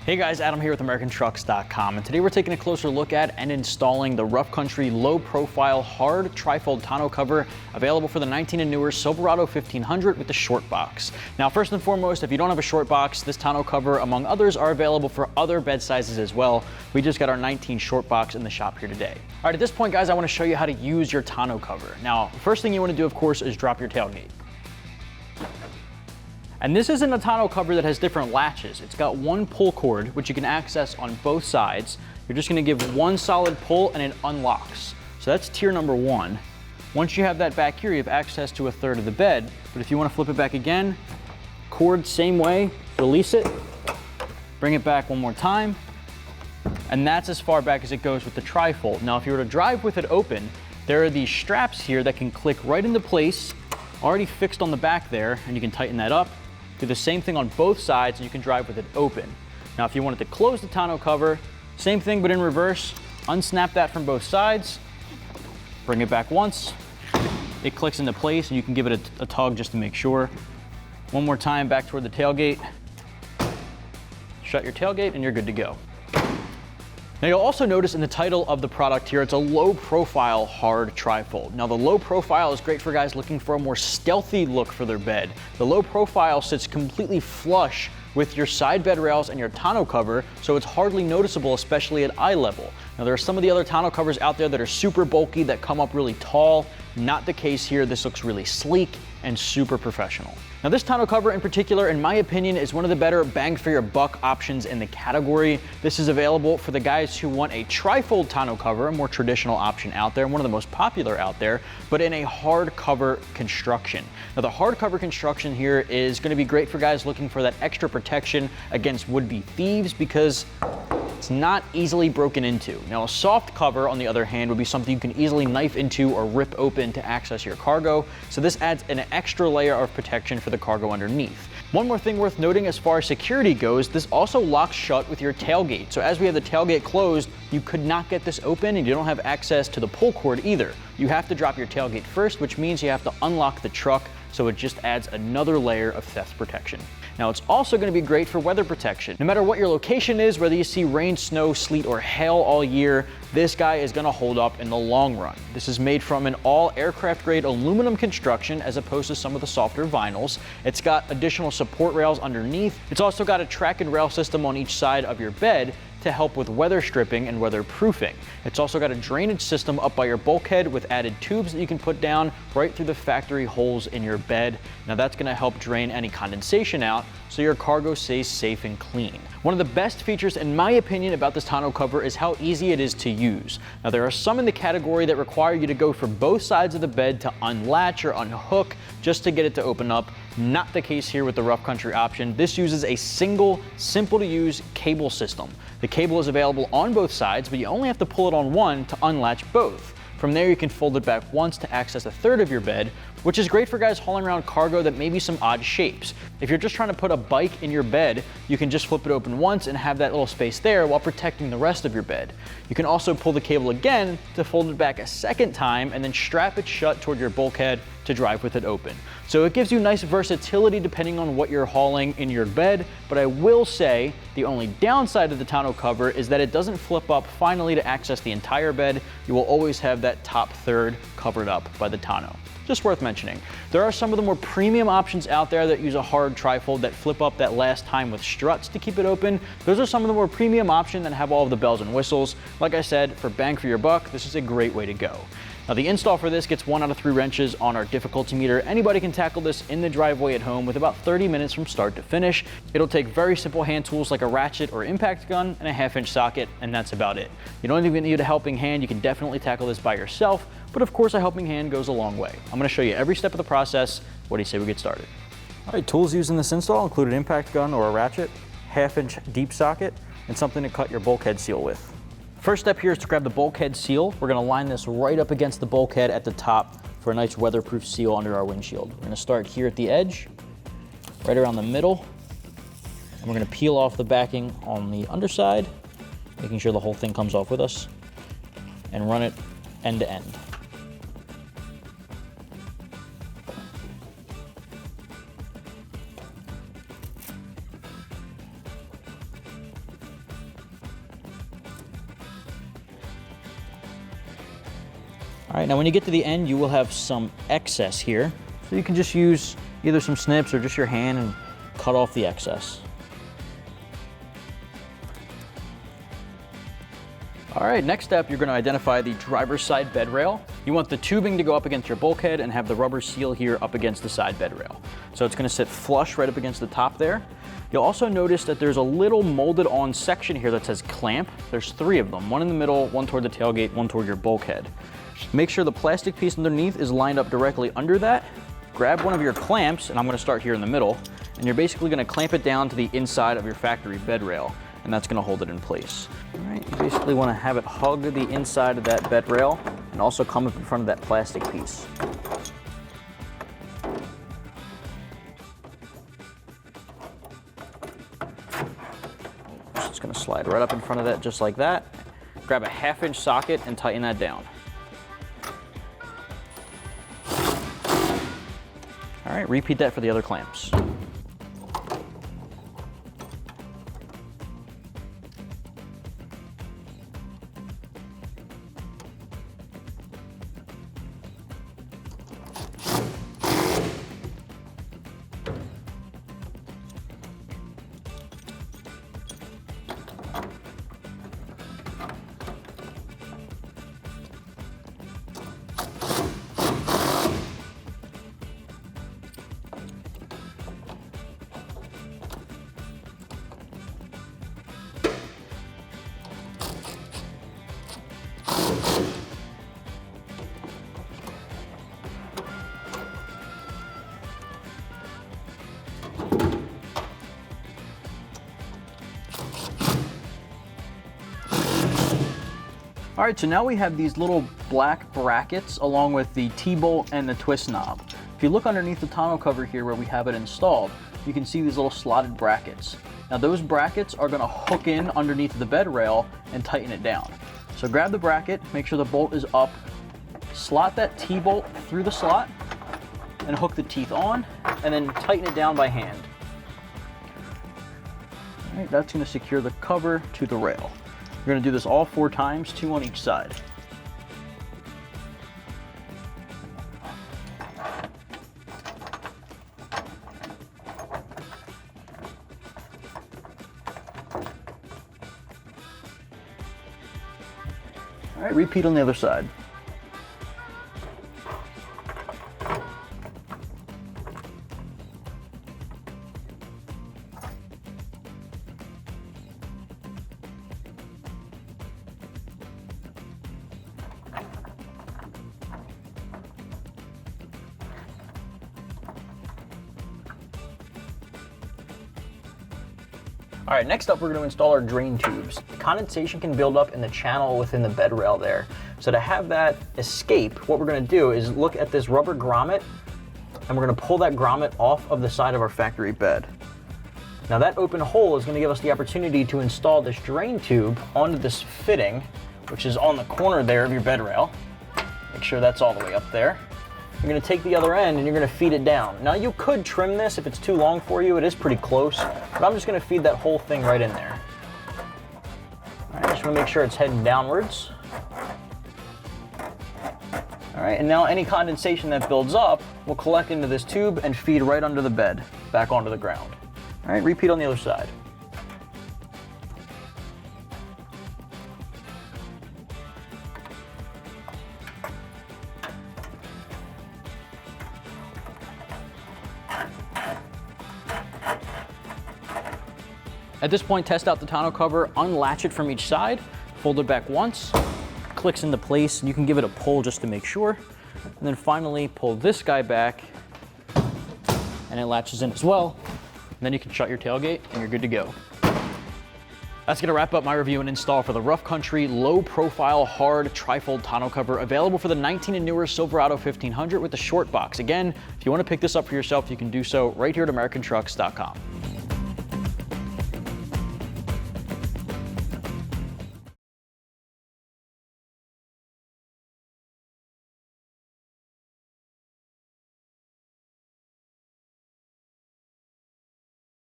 Hey guys, Adam here with AmericanTrucks.com, and today we're taking a closer look at and installing the Rough Country Low Profile Hard Trifold tonneau cover available for the 19 and newer Silverado 1500 with the short box. Now, first and foremost, if you don't have a short box, this tonneau cover, among others, are available for other bed sizes as well. We just got our 19 short box in the shop here today. All right, at this point, guys, I want to show you how to use your tonneau cover. Now, the first thing you want to do, of course, is drop your tailgate. And this isn't a tonneau cover that has different latches. It's got one pull cord, which you can access on both sides. You're just gonna give one solid pull and it unlocks. So that's tier number one. Once you have that back here, you have access to a third of the bed. But if you wanna flip it back again, cord same way, release it, bring it back one more time, and that's as far back as it goes with the trifold. Now, if you were to drive with it open, there are these straps here that can click right into place, already fixed on the back there, and you can tighten that up. Do the same thing on both sides and you can drive with it open. Now, if you wanted to close the tonneau cover, same thing but in reverse, unsnap that from both sides, bring it back once, it clicks into place and you can give it a tug just to make sure. One more time back toward the tailgate, shut your tailgate and you're good to go. Now, you'll also notice in the title of the product here, it's a low profile hard trifold. Now, the low profile is great for guys looking for a more stealthy look for their bed. The low profile sits completely flush with your side bed rails and your tonneau cover, so it's hardly noticeable, especially at eye level. Now, there are some of the other tonneau covers out there that are super bulky, that come up really tall. Not the case here. This looks really sleek and super professional. Now, this tonneau cover in particular, in my opinion, is one of the better bang for your buck options in the category. This is available for the guys who want a trifold tonneau cover, a more traditional option out there, one of the most popular out there, but in a hard cover construction. Now, the hard cover construction here is going to be great for guys looking for that extra protection against would-be thieves because it's not easily broken into. Now, a soft cover, on the other hand, would be something you can easily knife into or rip open to access your cargo. So this adds an extra layer of protection for the cargo underneath. One more thing worth noting as far as security goes, this also locks shut with your tailgate. So as we have the tailgate closed, you could not get this open and you don't have access to the pull cord either. You have to drop your tailgate first, which means you have to unlock the truck. So it just adds another layer of theft protection. Now, it's also going to be great for weather protection. No matter what your location is, whether you see rain, snow, sleet, or hail all year, this guy is going to hold up in the long run. This is made from an all aircraft grade aluminum construction as opposed to some of the softer vinyls. It's got additional support rails underneath. It's also got a track and rail system on each side of your bed to help with weather stripping and weatherproofing. It's also got a drainage system up by your bulkhead with added tubes that you can put down right through the factory holes in your bed. Now, that's going to help drain any condensation out so your cargo stays safe and clean. One of the best features, in my opinion, about this tonneau cover is how easy it is to use. Now, there are some in the category that require you to go for both sides of the bed to unlatch or unhook just to get it to open up. Not the case here with the Rough Country option. This uses a single, simple to use cable system. The cable is available on both sides, but you only have to pull it on one to unlatch both. From there, you can fold it back once to access a third of your bed, which is great for guys hauling around cargo that may be some odd shapes. If you're just trying to put a bike in your bed, you can just flip it open once and have that little space there while protecting the rest of your bed. You can also pull the cable again to fold it back a second time and then strap it shut toward your bulkhead to drive with it open. So it gives you nice versatility depending on what you're hauling in your bed, but I will say the only downside of the tonneau cover is that it doesn't flip up finally to access the entire bed. You will always have that top third covered up by the tonneau. Just worth mentioning. There are some of the more premium options out there that use a hard trifold that flip up that last time with struts to keep it open. Those are some of the more premium options that have all of the bells and whistles. Like I said, for bang for your buck, this is a great way to go. Now, the install for this gets 1 out of 3 wrenches on our difficulty meter. Anybody can tackle this in the driveway at home with about 30 minutes from start to finish. It'll take very simple hand tools like a ratchet or impact gun and a 1/2-inch socket, and that's about it. You don't even need a helping hand. You can definitely tackle this by yourself, but of course a helping hand goes a long way. I'm going to show you every step of the process. What do you say we get started? All right, tools used in this install include an impact gun or a ratchet, 1/2-inch deep socket, and something to cut your bulkhead seal with. First step here is to grab the bulkhead seal. We're going to line this right up against the bulkhead at the top for a nice weatherproof seal under our windshield. We're going to start here at the edge, right around the middle, and we're going to peel off the backing on the underside, making sure the whole thing comes off with us, and run it end to end. All right, now when you get to the end, you will have some excess here. So you can just use either some snips or just your hand and cut off the excess. All right, next step, you're gonna identify the driver's side bed rail. You want the tubing to go up against your bulkhead and have the rubber seal here up against the side bed rail. So it's gonna sit flush right up against the top there. You'll also notice that there's a little molded on section here that says clamp. There's 3 of them, one in the middle, one toward the tailgate, one toward your bulkhead. Make sure the plastic piece underneath is lined up directly under that. Grab one of your clamps, and I'm gonna start here in the middle, and you're basically gonna clamp it down to the inside of your factory bed rail, and that's gonna hold it in place. All right, you basically wanna have it hug the inside of that bed rail and also come up in front of that plastic piece. Just gonna slide right up in front of that just like that. Grab a 1/2-inch socket and tighten that down. All right, repeat that for the other clamps. All right, so now we have these little black brackets along with the T-bolt and the twist knob. If you look underneath the tonneau cover here where we have it installed, you can see these little slotted brackets. Now those brackets are gonna hook in underneath the bed rail and tighten it down. So grab the bracket, make sure the bolt is up, slot that T-bolt through the slot and hook the teeth on, and then tighten it down by hand. All right, that's gonna secure the cover to the rail. We're gonna do this all 4 times, 2 on each side. All right, repeat on the other side. All right, next up we're going to install our drain tubes. Condensation can build up in the channel within the bed rail there. So to have that escape, what we're going to do is look at this rubber grommet, and we're going to pull that grommet off of the side of our factory bed. Now that open hole is going to give us the opportunity to install this drain tube onto this fitting, which is on the corner there of your bed rail. Make sure that's all the way up there. You're going to take the other end and you're going to feed it down. Now you could trim this if it's too long for you. It is pretty close, but I'm just going to feed that whole thing right in there. All right, just want to make sure it's heading downwards. All right, and now any condensation that builds up will collect into this tube and feed right under the bed, back onto the ground. All right, repeat on the other side. At this point, test out the tonneau cover, unlatch it from each side, fold it back once, clicks into place, and you can give it a pull just to make sure. And then finally pull this guy back and it latches in as well. And then you can shut your tailgate and you're good to go. That's gonna wrap up my review and install for the rough country, low profile, hard trifold tonneau cover available for the 19 and newer Silverado 1500 with the short box. Again, if you wanna pick this up for yourself, you can do so right here at AmericanTrucks.com.